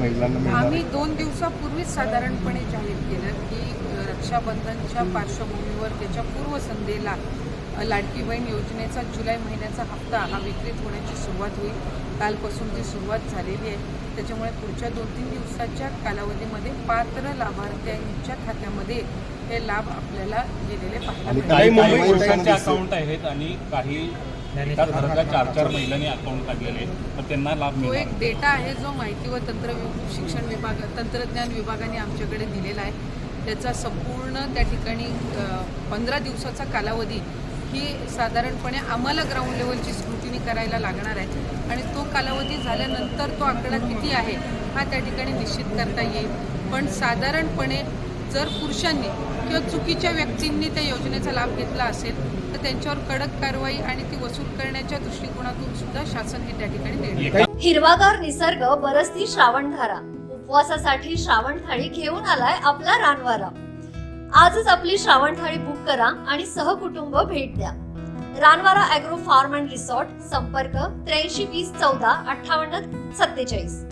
महिलांना आम्ही 2 दिवसापूर्वीच साधारणपणे जाहीर केलं की रक्षाबंधनच्या पार्श्वभूमीवर त्याच्या पूर्वसंध्येला लाडकी बहीण योजनेचा जुलै महिन्याचा हप्ता हा वितरित होण्याची सुरुवात होईल. कालपासून ती सुरुवात झालेली आहे. त्याच्यामुळे पुढच्या 2-3 दिवसाच्या कालावधीमध्ये पात्र लाभार्थ्यांच्या खात्यामध्ये हे लाभ आपल्याला गेलेले पाहायला मिळतील. काही मुंबई पुरुषांचे अकाउंट आहेत आणि काही एकाच घरातल्या 4-4 महिलांनी अकाउंट काढलेले आहेत, तर त्यांना लाभ तो मिळणार. एक डेटा आहे जो माहिती व शिक्षण विभाग तंत्रज्ञान विभागाने आमच्याकडे दिलेला आहे. त्याचा संपूर्ण त्या ठिकाणी 15 दिवसाचा कालावधी ही साधारणपणे आम्हाला ग्राउंड लेवलची स्क्रुटिनी करायला लागणार आहे आणि तो कालावधी झाल्यानंतर तो आकडा किती आहे हा त्या ठिकाणी निश्चित करता येईल. पण साधारणपणे जर पुरुषांनी किंवा चुकीच्या व्यक्तींनी त्या योजनेचा लाभ घेतला असेल तर त्यांच्यावर कडक कारवाई आणि ती वसूल करण्याच्या दृष्टिकोनातून सुद्धा शासन हे त्या ठिकाणी निर्णय. हिरवागार निसर्ग, बरसती श्रावणधारा, उपवासासाठी श्रावण थाळी घेऊन आलाय आपला रानवारा. आजच आपली श्रावण थाळी बुक करा आणि सहकुटुंब भेट द्या. Ranwara agro form and resort. संपर्क 83 20 14 58 47.